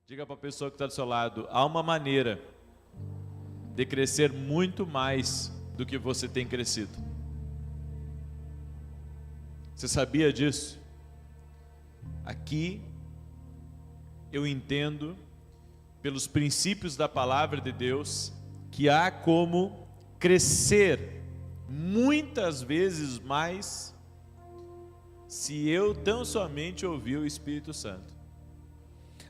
Diga para a pessoa que está do seu lado: há uma maneira de crescer muito mais do que você tem crescido. Você sabia disso? Aqui eu entendo, pelos princípios da palavra de Deus, que há como crescer muitas vezes mais se eu tão somente ouvir o Espírito Santo.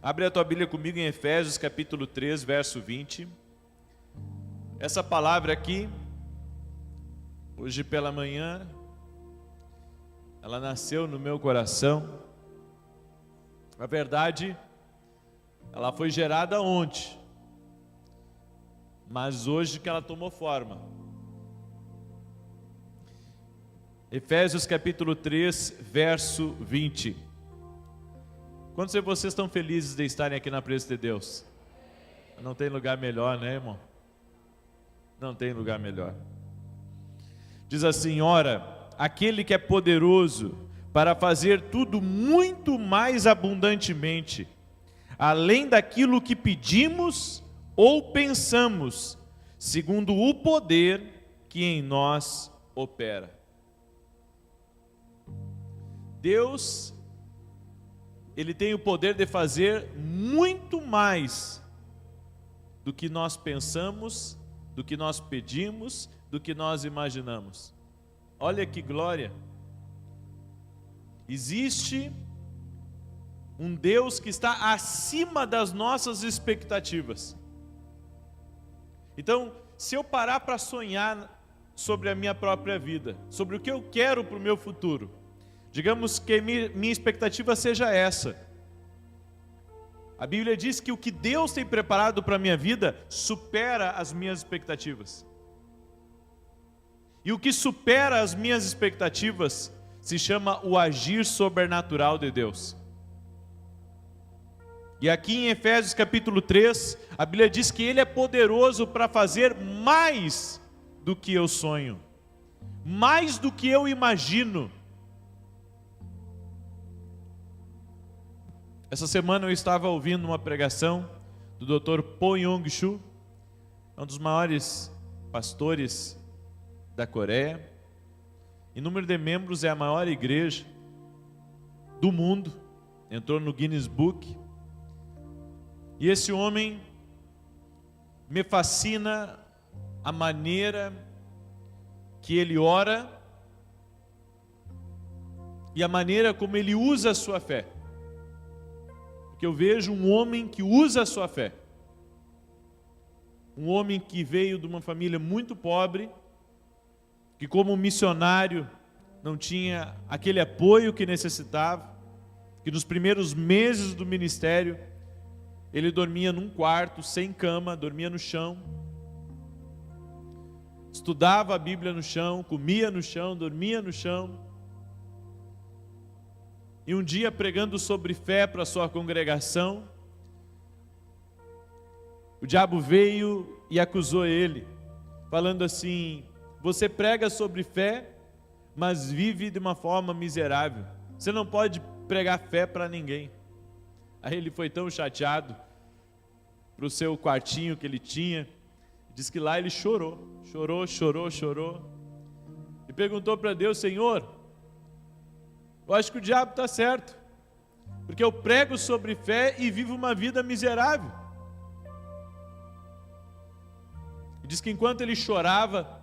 Abre a tua Bíblia comigo em Efésios capítulo 3, verso 20. Essa palavra aqui, hoje pela manhã, ela nasceu no meu coração. Na verdade, ela foi gerada ontem, mas hoje que ela tomou forma. Efésios capítulo 3, verso 20. Quantos de vocês estão felizes de estarem aqui na presença de Deus? Não tem lugar melhor, né, irmão? Não tem lugar melhor. Diz assim: ora, aquele que é poderoso para fazer tudo muito mais abundantemente, além daquilo que pedimos ou pensamos, segundo o poder que em nós opera. Deus, Ele tem o poder de fazer muito mais do que nós pensamos, do que nós pedimos, do que nós imaginamos. Olha que glória! Existe um Deus que está acima das nossas expectativas. Então, se eu parar para sonhar sobre a minha própria vida, sobre o que eu quero para o meu futuro, digamos que minha expectativa seja essa. A Bíblia diz que o que Deus tem preparado para a minha vida supera as minhas expectativas. E o que supera as minhas expectativas se chama o agir sobrenatural de Deus. E aqui em Efésios capítulo 3, a Bíblia diz que Ele é poderoso para fazer mais do que eu sonho, mais do que eu imagino. Essa semana eu estava ouvindo uma pregação do Dr. Po Yong-Soo, um dos maiores pastores da Coreia. Em número de membros é a maior igreja do mundo, entrou no Guinness Book. E esse homem me fascina a maneira que ele ora e a maneira como ele usa a sua fé. Porque eu vejo um homem que usa a sua fé. Um homem que veio de uma família muito pobre, que como missionário não tinha aquele apoio que necessitava, que nos primeiros meses do ministério ele dormia num quarto, sem cama, dormia no chão, estudava a Bíblia no chão, comia no chão, dormia no chão. E um dia, pregando sobre fé para a sua congregação, o diabo veio e acusou ele, falando assim: você prega sobre fé, mas vive de uma forma miserável. Você não pode pregar fé para ninguém. Aí ele foi tão chateado para o seu quartinho que ele tinha, diz que lá ele chorou, e perguntou para Deus: Senhor, eu acho que o diabo está certo, porque eu prego sobre fé e vivo uma vida miserável. E diz que enquanto ele chorava,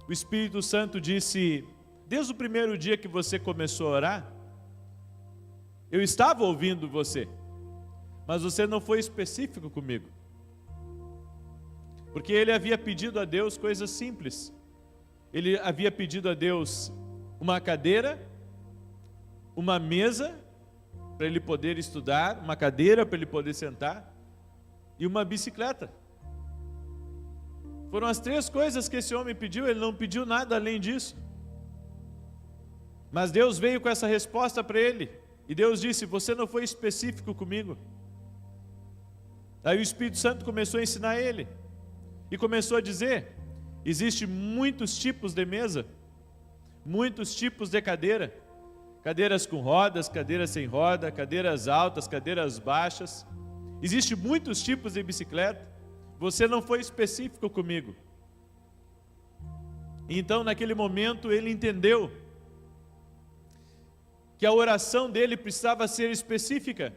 o Espírito Santo disse: desde o primeiro dia que você começou a orar, eu estava ouvindo você, mas você não foi específico comigo. Porque ele havia pedido a Deus coisas simples. Ele havia pedido a Deus uma cadeira, uma mesa para ele poder estudar, uma cadeira para ele poder sentar e uma bicicleta. Foram as 3 coisas que esse homem pediu, ele não pediu nada além disso. Mas Deus veio com essa resposta para ele, e Deus disse: você não foi específico comigo. Aí o Espírito Santo começou a ensinar ele, e começou a dizer: existem muitos tipos de mesa, muitos tipos de cadeira, cadeiras com rodas, cadeiras sem roda, cadeiras altas, cadeiras baixas. Existem muitos tipos de bicicleta, você não foi específico comigo. Então, naquele momento, ele entendeu que a oração dele precisava ser específica.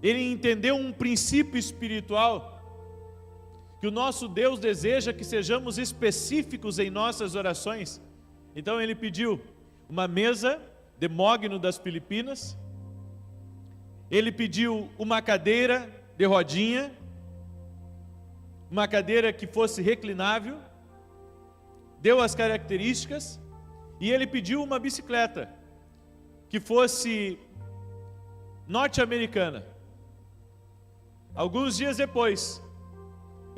Ele entendeu um princípio espiritual, que o nosso Deus deseja que sejamos específicos em nossas orações. Então ele pediu uma mesa de mogno das Filipinas, ele pediu uma cadeira de rodinha, uma cadeira que fosse reclinável, deu as características, e ele pediu uma bicicleta que fosse norte-americana. Alguns dias depois,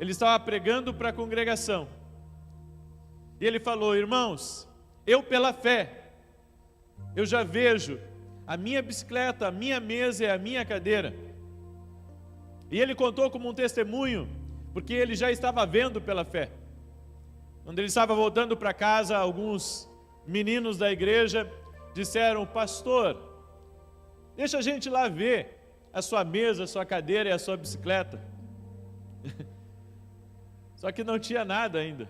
ele estava pregando para a congregação, e ele falou: irmãos, eu pela fé, eu já vejo a minha bicicleta, a minha mesa e a minha cadeira. E ele contou como um testemunho, porque ele já estava vendo pela fé. Quando ele estava voltando para casa, alguns meninos da igreja disseram: pastor, deixa a gente lá ver a sua mesa, a sua cadeira e a sua bicicleta. Só que não tinha nada ainda.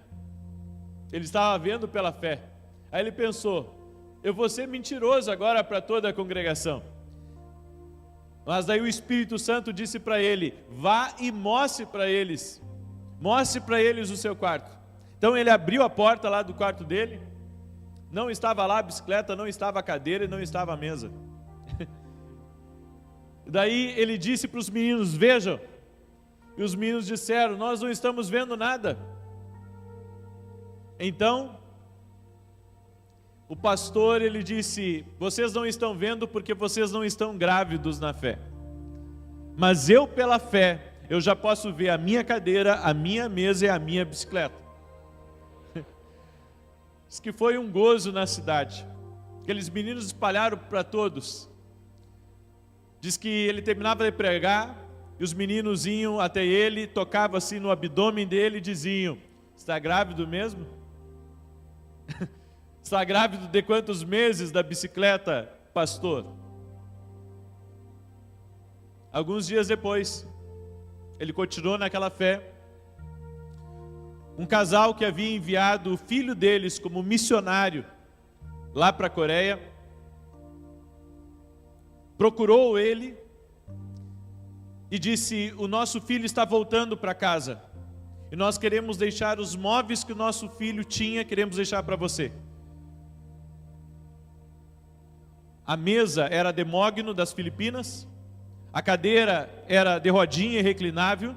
Ele estava vendo pela fé. Aí ele pensou: eu vou ser mentiroso agora para toda a congregação. Mas daí o Espírito Santo disse para ele: vá e mostre para eles o seu quarto. Então ele abriu a porta lá do quarto dele, não estava lá a bicicleta, não estava a cadeira e não estava a mesa. Daí ele disse para os meninos: vejam. E os meninos disseram: nós não estamos vendo nada. Então o pastor, ele disse: vocês não estão vendo porque vocês não estão grávidos na fé. Mas eu pela fé, eu já posso ver a minha cadeira, a minha mesa e a minha bicicleta. Diz que foi um gozo na cidade. Aqueles meninos espalharam para todos. Diz que ele terminava de pregar e os meninos iam até ele, tocavam assim no abdômen dele e diziam: está grávido mesmo? Está grávido de quantos meses da bicicleta, pastor? Alguns dias depois, ele continuou naquela fé. Um casal que havia enviado o filho deles como missionário lá para a Coreia, procurou ele e disse: o nosso filho está voltando para casa e nós queremos deixar os móveis que o nosso filho tinha, queremos deixar para você. A mesa era de mogno das Filipinas, a cadeira era de rodinha e reclinável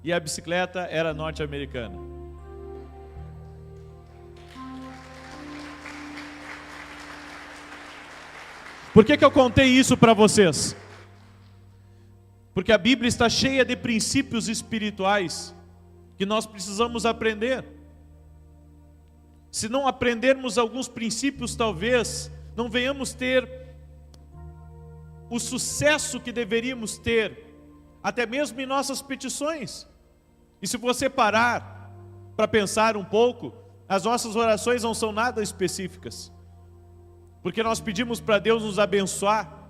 e a bicicleta era norte-americana. Por que eu contei isso para vocês? Porque a Bíblia está cheia de princípios espirituais que nós precisamos aprender. Se não aprendermos alguns princípios, talvez não venhamos ter o sucesso que deveríamos ter, até mesmo em nossas petições. E se você parar para pensar um pouco, as nossas orações não são nada específicas, porque nós pedimos para Deus nos abençoar,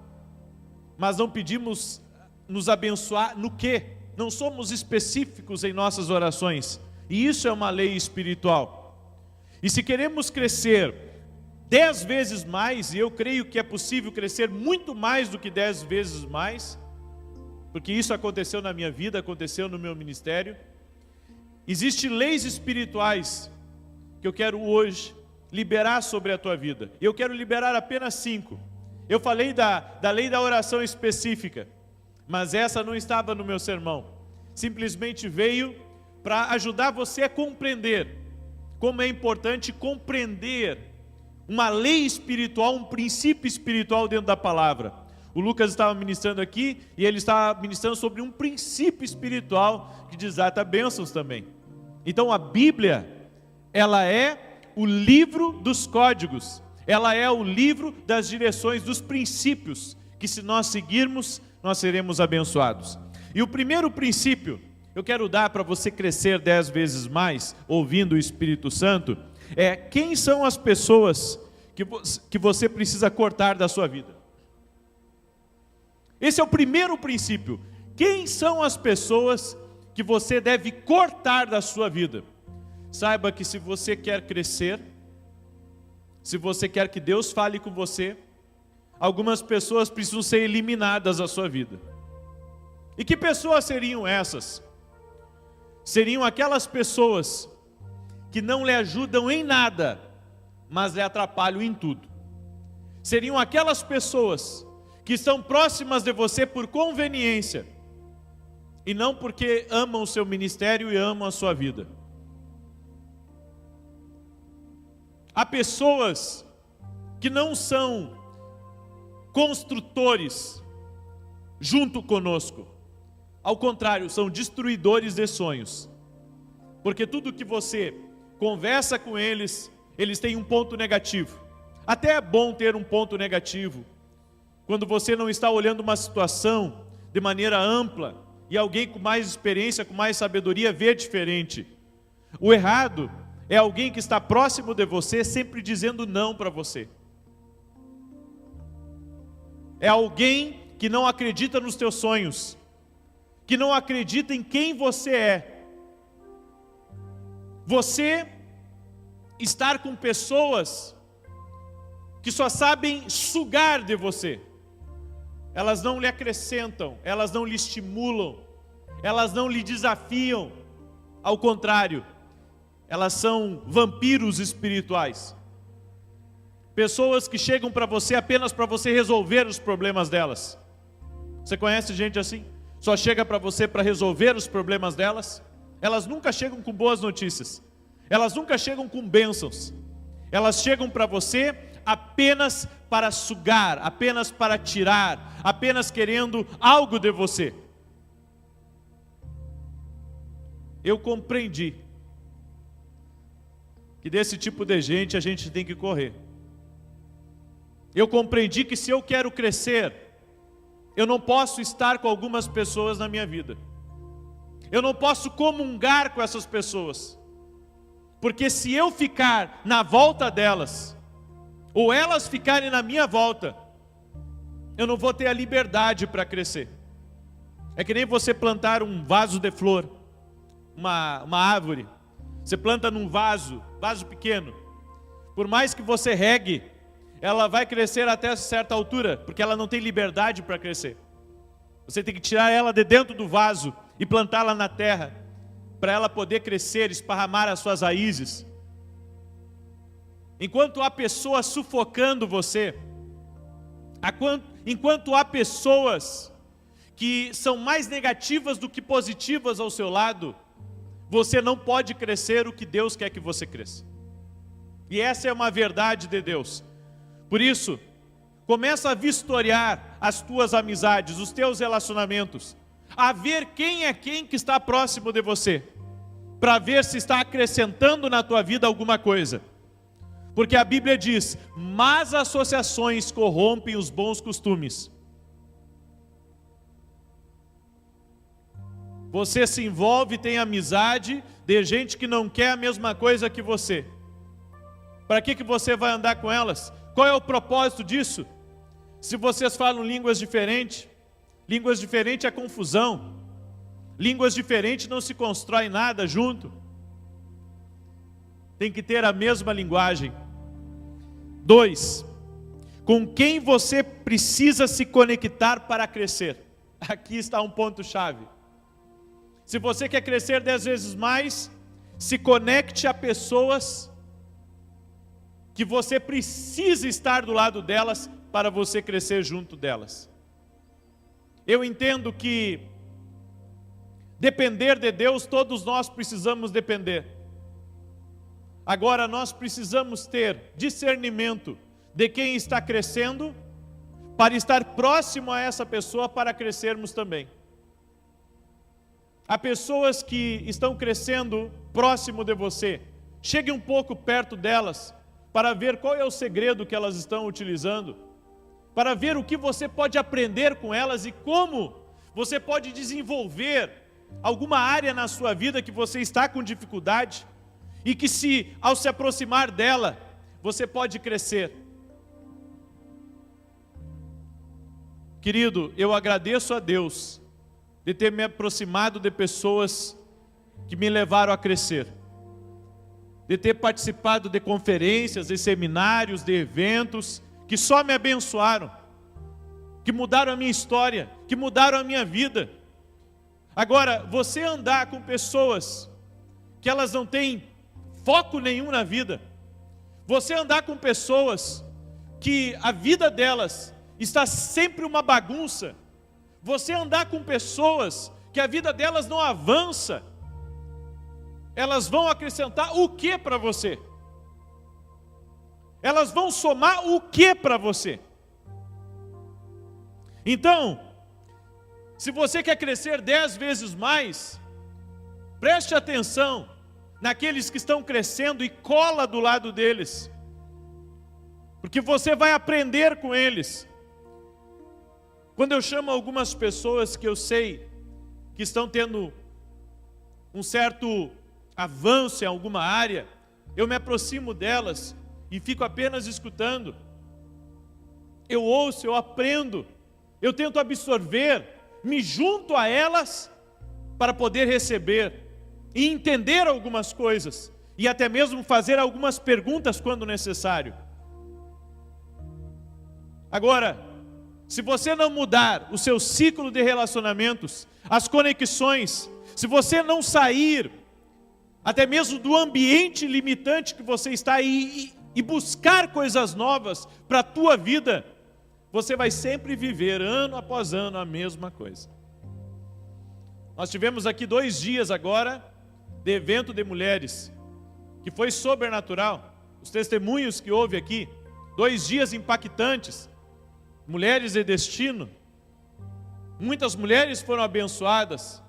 mas não pedimos nos abençoar no quê? Não somos específicos em nossas orações, e isso é uma lei espiritual. E se queremos crescer 10 vezes mais, e eu creio que é possível crescer muito mais do que 10 vezes mais, porque isso aconteceu na minha vida, aconteceu no meu ministério. Existem leis espirituais que eu quero hoje liberar sobre a tua vida. Eu quero liberar apenas 5. Eu falei da lei da oração específica, mas essa não estava no meu sermão. Simplesmente veio para ajudar você a compreender como é importante compreender uma lei espiritual, um princípio espiritual dentro da palavra. O Lucas estava ministrando aqui e ele estava ministrando sobre um princípio espiritual que desata bênçãos também. Então a Bíblia, ela é o livro dos códigos, ela é o livro das direções, dos princípios, que se nós seguirmos, nós seremos abençoados. E o primeiro princípio, eu quero dar para você crescer 10 vezes mais, ouvindo o Espírito Santo, é: quem são as pessoas que você precisa cortar da sua vida? Esse é o primeiro princípio. Quem são as pessoas que você deve cortar da sua vida? Saiba que se você quer crescer, se você quer que Deus fale com você, algumas pessoas precisam ser eliminadas da sua vida. E que pessoas seriam essas? Seriam aquelas pessoas que não lhe ajudam em nada, mas lhe atrapalham em tudo. Seriam aquelas pessoas que estão próximas de você por conveniência, e não porque amam o seu ministério e amam a sua vida. Há pessoas que não são construtores junto conosco. Ao contrário, são destruidores de sonhos. Porque tudo que você conversa com eles, eles têm um ponto negativo. Até é bom ter um ponto negativo, quando você não está olhando uma situação de maneira ampla, e alguém com mais experiência, com mais sabedoria, vê diferente. O errado é alguém que está próximo de você, sempre dizendo não para você. É alguém que não acredita nos teus sonhos, que não acredita em quem você é. Você estar com pessoas que só sabem sugar de você. Elas não lhe acrescentam, elas não lhe estimulam, elas não lhe desafiam. Ao contrário, elas são vampiros espirituais. Pessoas que chegam para você apenas para você resolver os problemas delas. Você conhece gente assim? Só chega para você para resolver os problemas delas? Elas nunca chegam com boas notícias. Elas nunca chegam com bênçãos. Elas chegam para você apenas para sugar, apenas para tirar, apenas querendo algo de você. Eu compreendi que desse tipo de gente a gente tem que correr. Eu compreendi que se eu quero crescer, eu não posso estar com algumas pessoas na minha vida. Eu não posso comungar com essas pessoas. Porque se eu ficar na volta delas, ou elas ficarem na minha volta, eu não vou ter a liberdade para crescer. É que nem você plantar um vaso de flor, uma árvore. Você planta num vaso pequeno. Por mais que você regue, ela vai crescer até certa altura, porque ela não tem liberdade para crescer. Você tem que tirar ela de dentro do vaso e plantá-la na terra, para ela poder crescer, esparramar as suas raízes. Enquanto há pessoas sufocando você, enquanto há pessoas que são mais negativas do que positivas ao seu lado, você não pode crescer o que Deus quer que você cresça. E essa é uma verdade de Deus. Por isso, começa a vistoriar as tuas amizades, os teus relacionamentos, a ver quem é quem que está próximo de você, para ver se está acrescentando na tua vida alguma coisa. Porque a Bíblia diz: más associações corrompem os bons costumes. Você se envolve, tem amizade de gente que não quer a mesma coisa que você. Para que você vai andar com elas? Qual é o propósito disso? Se vocês falam línguas diferentes é confusão. Línguas diferentes não se constrói nada junto. Tem que ter a mesma linguagem. 2. Com quem você precisa se conectar para crescer? Aqui está um ponto-chave. Se você quer crescer 10 vezes mais, se conecte a pessoas que você precisa estar do lado delas para você crescer junto delas. Eu entendo que depender de Deus, todos nós precisamos depender. Agora nós precisamos ter discernimento de quem está crescendo, para estar próximo a essa pessoa para crescermos também. Há pessoas que estão crescendo próximo de você. Chegue um pouco perto delas, para ver qual é o segredo que elas estão utilizando, para ver o que você pode aprender com elas e como você pode desenvolver alguma área na sua vida que você está com dificuldade, e que ao se aproximar dela, você pode crescer. Querido, eu agradeço a Deus de ter me aproximado de pessoas que me levaram a crescer, de ter participado de conferências, de seminários, de eventos, que só me abençoaram, que mudaram a minha história, que mudaram a minha vida. Agora, você andar com pessoas que elas não têm foco nenhum na vida, você andar com pessoas que a vida delas está sempre uma bagunça, você andar com pessoas que a vida delas não avança, elas vão acrescentar o que para você? Elas vão somar o que para você? Então, se você quer crescer 10 vezes mais, preste atenção naqueles que estão crescendo e cola do lado deles, porque você vai aprender com eles. Quando eu chamo algumas pessoas que eu sei que estão tendo um certo avanço em alguma área, eu me aproximo delas e fico apenas escutando. Eu ouço, eu aprendo, eu tento absorver, me junto a elas para poder receber e entender algumas coisas e até mesmo fazer algumas perguntas quando necessário. Agora, se você não mudar o seu ciclo de relacionamentos, as conexões, se você não sair até mesmo do ambiente limitante que você está aí e buscar coisas novas para a tua vida, você vai sempre viver ano após ano a mesma coisa. Nós tivemos aqui 2 dias agora de evento de mulheres, que foi sobrenatural. Os testemunhos que houve aqui, 2 dias impactantes. Mulheres de destino, muitas mulheres foram abençoadas,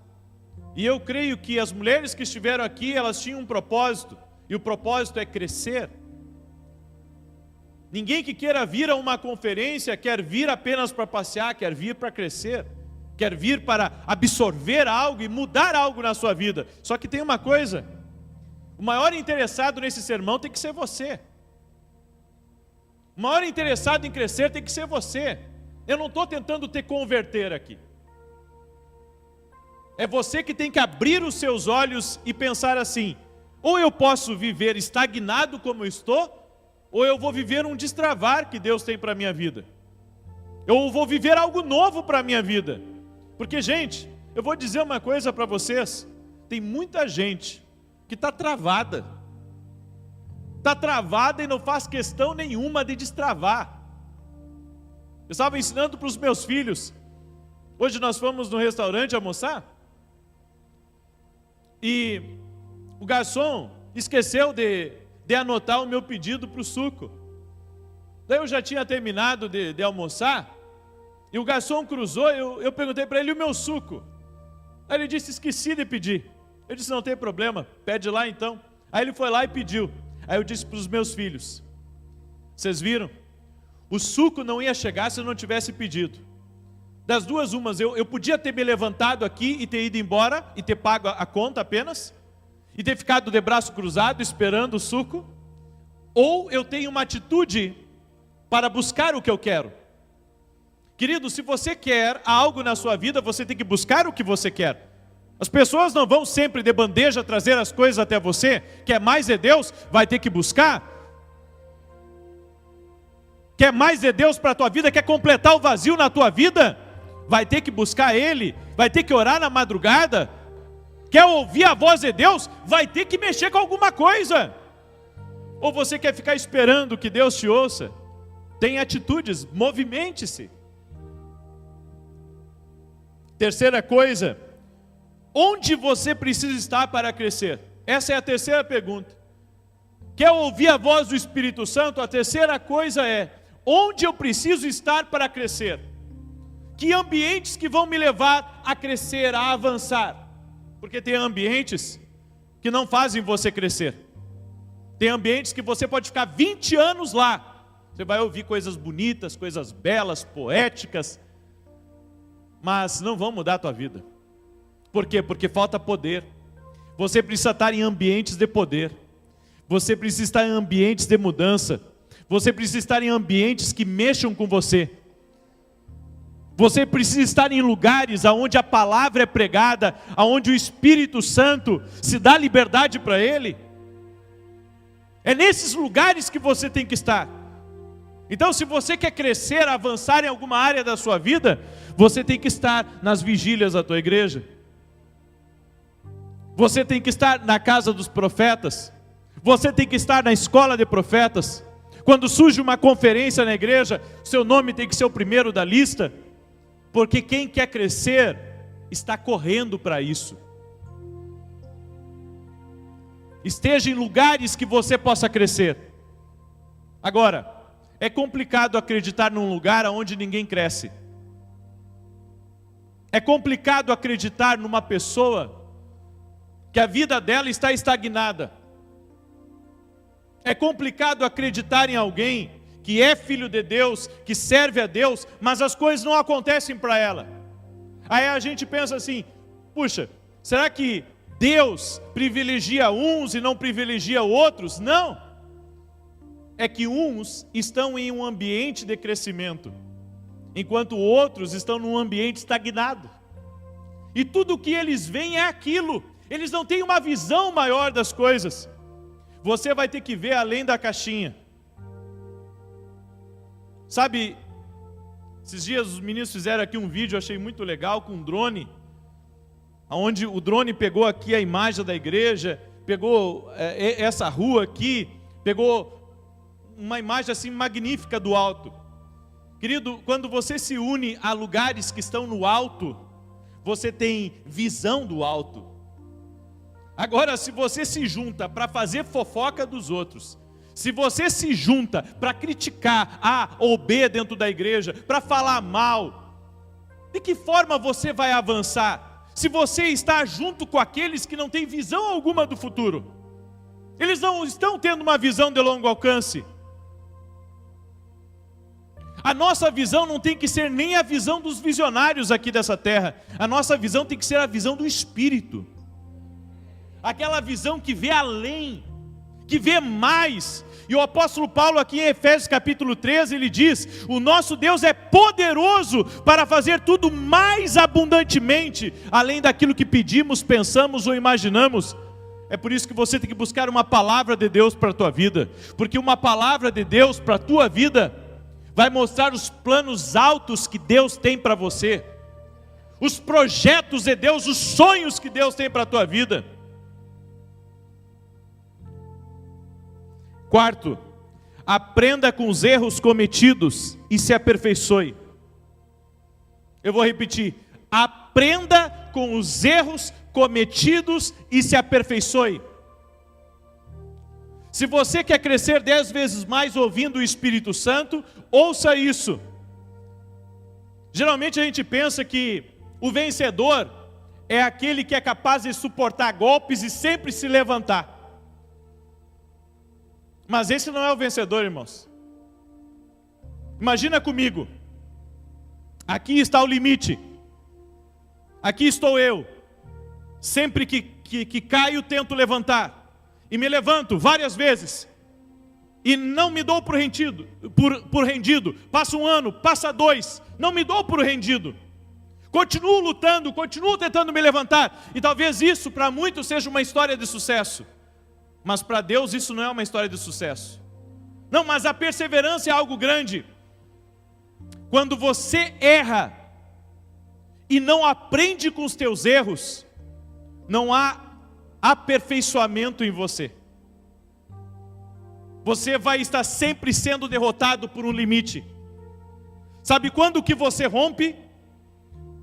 e eu creio que as mulheres que estiveram aqui, elas tinham um propósito, e o propósito é crescer. Ninguém que queira vir a uma conferência quer vir apenas para passear, quer vir para crescer, quer vir para absorver algo e mudar algo na sua vida. Só que tem uma coisa, o maior interessado nesse sermão tem que ser você. O maior interessado em crescer tem que ser você. Eu não estou tentando te converter aqui. É você que tem que abrir os seus olhos e pensar assim: ou eu posso viver estagnado como eu estou, ou eu vou viver um destravar que Deus tem para a minha vida. Eu vou viver algo novo para a minha vida. Porque, gente, eu vou dizer uma coisa para vocês: tem muita gente que está travada. Está travada e não faz questão nenhuma de destravar. Eu estava ensinando para os meus filhos. Hoje nós fomos no restaurante almoçar, e o garçom esqueceu de anotar o meu pedido para o suco. Daí eu já tinha terminado de almoçar, e o garçom cruzou, eu perguntei para ele: o meu suco? Aí ele disse: esqueci de pedir. Eu disse: não tem problema, pede lá então. Aí ele foi lá e pediu. Aí eu disse para os meus filhos: vocês viram? O suco não ia chegar se eu não tivesse pedido. Das duas umas, eu podia ter me levantado aqui e ter ido embora e ter pago a conta apenas, e ter ficado de braço cruzado esperando o suco, ou eu tenho uma atitude para buscar o que eu quero. Querido, se você quer algo na sua vida, você tem que buscar o que você quer. As pessoas não vão sempre de bandeja trazer as coisas até você. Quer mais de Deus? Vai ter que buscar. Quer mais de Deus para a tua vida? Quer completar o vazio na tua vida? Vai ter que buscar Ele. Vai ter que orar na madrugada. Quer ouvir a voz de Deus? Vai ter que mexer com alguma coisa. Ou você quer ficar esperando que Deus te ouça? Tenha atitudes, movimente-se. Terceira coisa: onde você precisa estar para crescer? Essa é a terceira pergunta. Quer ouvir a voz do Espírito Santo? A terceira coisa é: onde eu preciso estar para crescer? Que ambientes que vão me levar a crescer, a avançar? Porque tem ambientes que não fazem você crescer. Tem ambientes que você pode ficar 20 anos lá. Você vai ouvir coisas bonitas, coisas belas, poéticas, mas não vão mudar a tua vida. Por quê? Porque falta poder. Você precisa estar em ambientes de poder. Você precisa estar em ambientes de mudança. Você precisa estar em ambientes que mexam com você. Você precisa estar em lugares onde a palavra é pregada, onde o Espírito Santo se dá liberdade para ele. É nesses lugares que você tem que estar. Então, se você quer crescer, avançar em alguma área da sua vida, você tem que estar nas vigílias da tua igreja. Você tem que estar na casa dos profetas. Você tem que estar na escola de profetas. Quando surge uma conferência na igreja, seu nome tem que ser o primeiro da lista. Porque quem quer crescer, está correndo para isso. Esteja em lugares que você possa crescer. Agora, é complicado acreditar num lugar onde ninguém cresce. É complicado acreditar numa pessoa que a vida dela está estagnada. É complicado acreditar em alguém que é filho de Deus, que serve a Deus, mas as coisas não acontecem para ela. Aí a gente pensa assim, puxa, será que Deus privilegia uns e não privilegia outros? Não. É que uns estão em um ambiente de crescimento, enquanto outros estão num ambiente estagnado. E tudo o que eles veem é aquilo. Eles não têm uma visão maior das coisas. Você vai ter que ver além da caixinha. Sabe, esses dias os meninos fizeram aqui um vídeo, eu achei muito legal, com um drone, onde o drone pegou aqui a imagem da igreja, pegou essa rua aqui, pegou uma imagem assim magnífica do alto. Querido, quando você se une a lugares que estão no alto, você tem visão do alto. Agora, se você se junta para fazer fofoca dos outros, se você se junta para criticar A ou B dentro da igreja, para falar mal, de que forma você vai avançar? Se você está junto com aqueles que não têm visão alguma do futuro, eles não estão tendo uma visão de longo alcance. A nossa visão não tem que ser nem a visão dos visionários aqui dessa terra. A nossa visão tem que ser a visão do Espírito. Aquela visão que vê além, que vê mais. E o apóstolo Paulo aqui em Efésios capítulo 13, ele diz, o nosso Deus é poderoso para fazer tudo mais abundantemente, além daquilo que pedimos, pensamos ou imaginamos. É por isso que você tem que buscar uma palavra de Deus para a tua vida, porque uma palavra de Deus para a tua vida vai mostrar os planos altos que Deus tem para você, os projetos de Deus, os sonhos que Deus tem para a tua vida. Quarto, aprenda com os erros cometidos e se aperfeiçoe. Eu vou repetir, aprenda com os erros cometidos e se aperfeiçoe. Se você quer crescer 10 vezes mais ouvindo o Espírito Santo, ouça isso. Geralmente a gente pensa que o vencedor é aquele que é capaz de suportar golpes e sempre se levantar. Mas esse não é o vencedor, irmãos. Imagina comigo. Aqui está o limite. Aqui estou eu. Sempre que caio, tento levantar. E me levanto várias vezes. E não me dou por rendido. Passa um ano, passa 2. Não me dou por rendido. Continuo lutando, continuo tentando me levantar. E talvez isso para muitos seja uma história de sucesso. Mas para Deus isso não é uma história de sucesso. Não, mas a perseverança é algo grande. Quando você erra e não aprende com os teus erros, não há aperfeiçoamento em você. Você vai estar sempre sendo derrotado por um limite. Sabe quando que você rompe?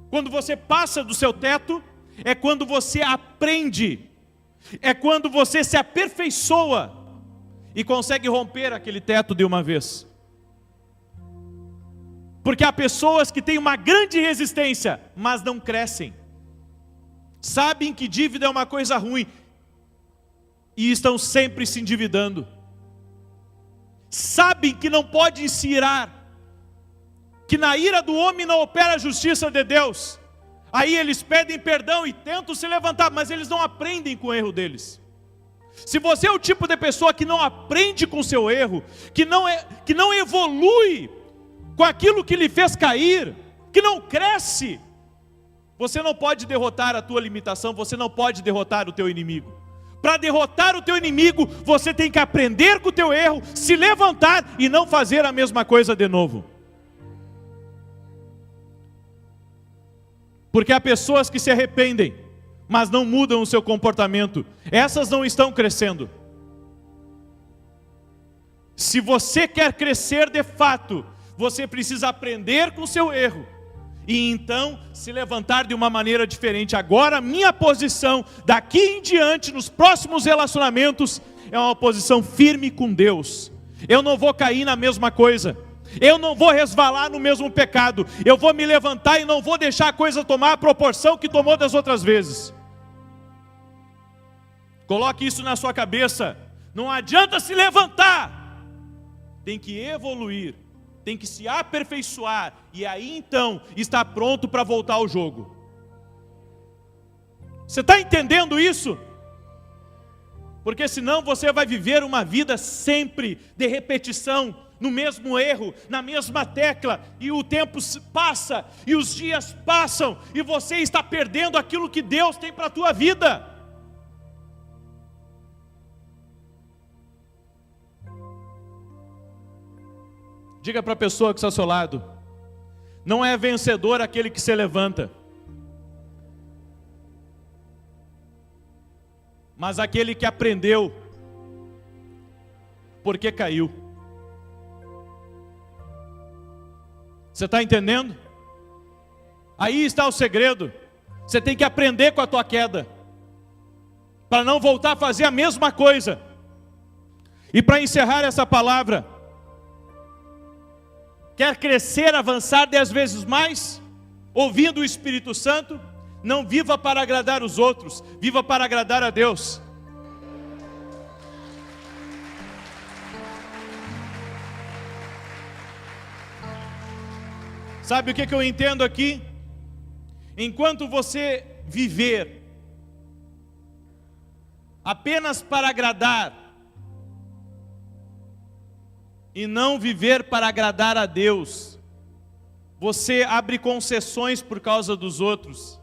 Quando você passa do seu teto, é quando você aprende. É quando você se aperfeiçoa e consegue romper aquele teto de uma vez. Porque há pessoas que têm uma grande resistência, mas não crescem. Sabem que dívida é uma coisa ruim e estão sempre se endividando. Sabem que não podem se irar, que na ira do homem não opera a justiça de Deus. Aí eles pedem perdão e tentam se levantar, mas eles não aprendem com o erro deles. Se você é o tipo de pessoa que não aprende com o seu erro, que não evolui com aquilo que lhe fez cair, que não cresce. Você não pode derrotar a tua limitação, você não pode derrotar o teu inimigo. Para derrotar o teu inimigo, você tem que aprender com o teu erro, se levantar e não fazer a mesma coisa de novo. Porque há pessoas que se arrependem, mas não mudam o seu comportamento. Essas não estão crescendo. Se você quer crescer de fato, você precisa aprender com o seu erro. E então se levantar de uma maneira diferente. Agora a minha posição, daqui em diante, nos próximos relacionamentos, é uma posição firme com Deus. Eu não vou cair na mesma coisa. Eu não vou resvalar no mesmo pecado. Eu vou me levantar e não vou deixar a coisa tomar a proporção que tomou das outras vezes. Coloque isso na sua cabeça. Não adianta se levantar. Tem que evoluir. Tem que se aperfeiçoar. E aí então está pronto para voltar ao jogo. Você está entendendo isso? Porque senão você vai viver uma vida sempre de repetição, no mesmo erro, na mesma tecla, e o tempo passa, e os dias passam, e você está perdendo aquilo que Deus tem para a tua vida. Diga para a pessoa que está ao seu lado: não é vencedor aquele que se levanta, mas aquele que aprendeu, porque caiu. Você está entendendo? Aí está o segredo. Você tem que aprender com a tua queda, para não voltar a fazer a mesma coisa. E para encerrar essa palavra, quer crescer, avançar 10 vezes mais, ouvindo o Espírito Santo? Não viva para agradar os outros, viva para agradar a Deus. Sabe o que eu entendo aqui? Enquanto você viver apenas para agradar, e não viver para agradar a Deus, você abre concessões por causa dos outros,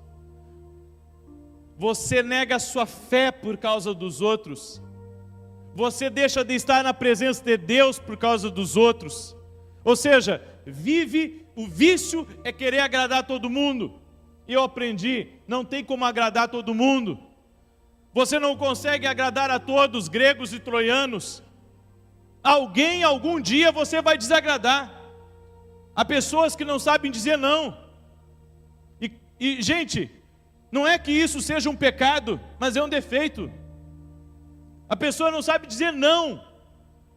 você nega a sua fé por causa dos outros, você deixa de estar na presença de Deus por causa dos outros. Ou seja, o vício é querer agradar todo mundo. E eu aprendi, não tem como agradar todo mundo. Você não consegue agradar a todos, gregos e troianos. Alguém, algum dia você vai desagradar. Há pessoas que não sabem dizer não. E gente, não é que isso seja um pecado, mas é um defeito. A pessoa não sabe dizer não.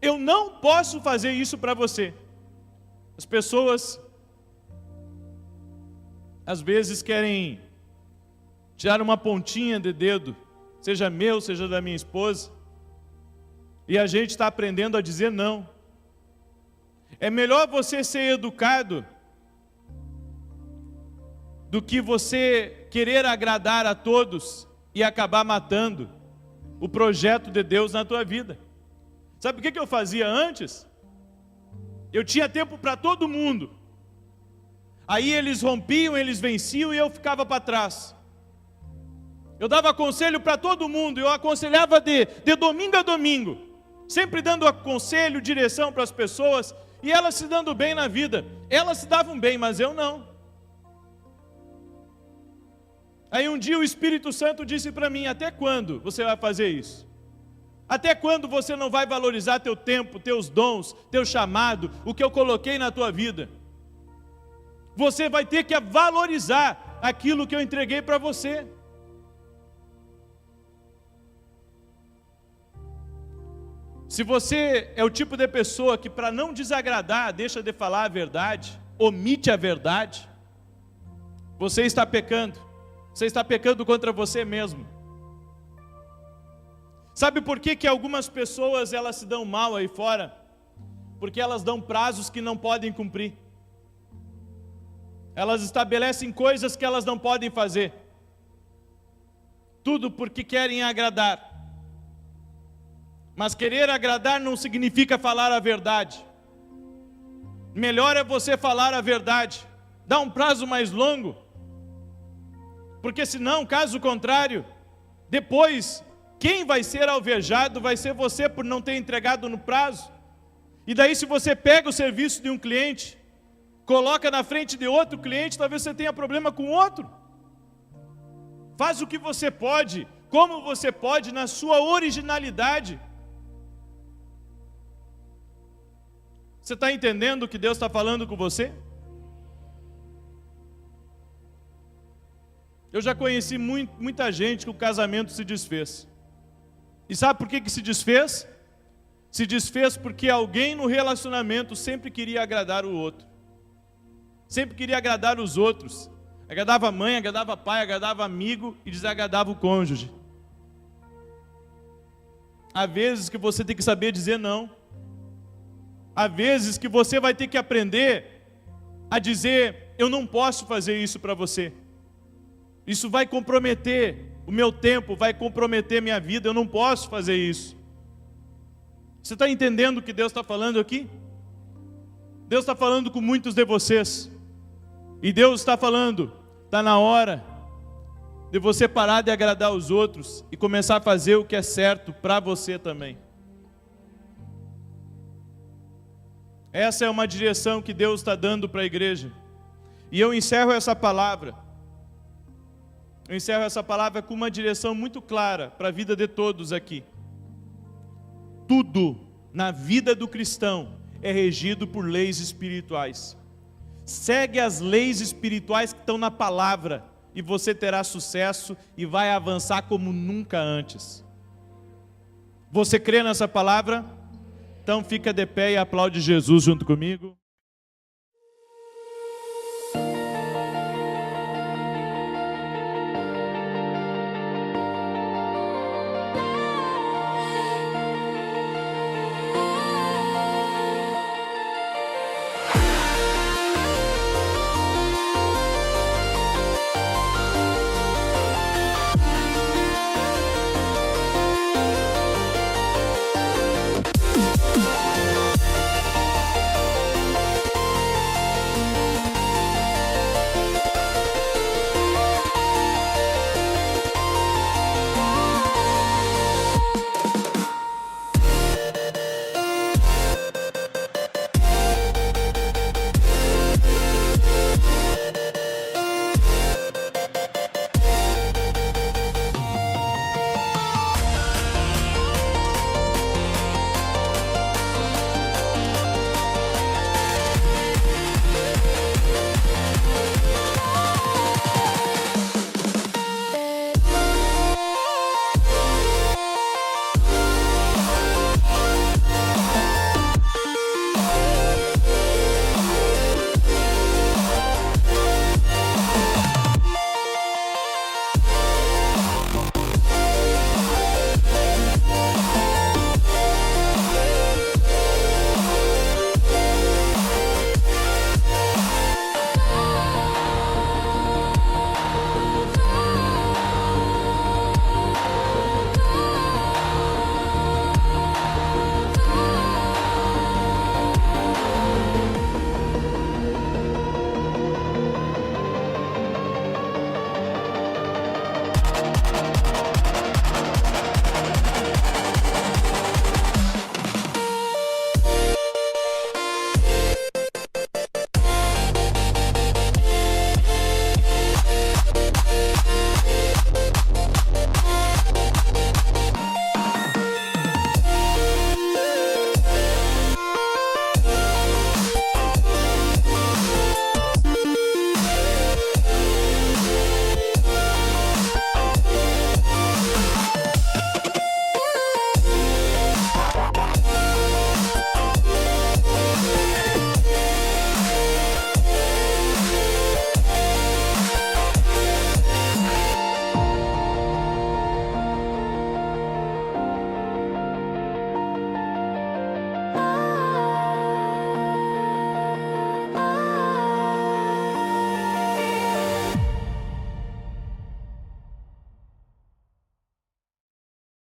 Eu não posso fazer isso para você. As pessoas às vezes querem tirar uma pontinha de dedo, seja meu, seja da minha esposa, e a gente está aprendendo a dizer não. É melhor você ser educado do que você querer agradar a todos e acabar matando o projeto de Deus na tua vida. Sabe o que eu fazia antes? Eu tinha tempo para todo mundo. Aí eles rompiam, eles venciam e eu ficava para trás. Eu dava conselho para todo mundo, eu aconselhava de domingo a domingo, sempre dando conselho, direção para as pessoas, e elas se dando bem na vida. Elas se davam bem, mas eu não. Aí um dia o Espírito Santo disse para mim: até quando você vai fazer isso? Até quando você não vai valorizar teu tempo, teus dons, teu chamado, o que eu coloquei na tua vida? Você vai ter que valorizar aquilo que eu entreguei para você. Se você é o tipo de pessoa que, para não desagradar, deixa de falar a verdade, omite a verdade, você está pecando. Você está pecando contra você mesmo. Sabe por que algumas pessoas elas se dão mal aí fora? Porque elas dão prazos que não podem cumprir. Elas estabelecem coisas que elas não podem fazer. Tudo porque querem agradar. Mas querer agradar não significa falar a verdade. Melhor é você falar a verdade. Dá um prazo mais longo. Porque senão, caso contrário, depois, quem vai ser alvejado vai ser você por não ter entregado no prazo. E daí, se você pega o serviço de um cliente, coloca na frente de outro cliente, talvez você tenha problema com outro. Faz o que você pode, como você pode, na sua originalidade. Você está entendendo o que Deus está falando com você? Eu já conheci muita gente que o casamento se desfez. E sabe por que se desfez? Se desfez porque alguém no relacionamento sempre queria agradar o outro. Sempre queria agradar os outros. Agradava a mãe, agradava pai, agradava amigo e desagradava o cônjuge. Há vezes que você tem que saber dizer não. Há vezes que você vai ter que aprender a dizer: eu não posso fazer isso para você. Isso vai comprometer o meu tempo, vai comprometer minha vida, eu não posso fazer isso. Você está entendendo o que Deus está falando aqui? Deus está falando com muitos de vocês. E Deus está falando, está na hora de você parar de agradar os outros e começar a fazer o que é certo para você também. Essa é uma direção que Deus está dando para a igreja. E eu encerro essa palavra. Eu encerro essa palavra com uma direção muito clara para a vida de todos aqui. Tudo na vida do cristão é regido por leis espirituais. Segue as leis espirituais que estão na palavra e você terá sucesso e vai avançar como nunca antes. Você crê nessa palavra? Então fica de pé e aplaude Jesus junto comigo.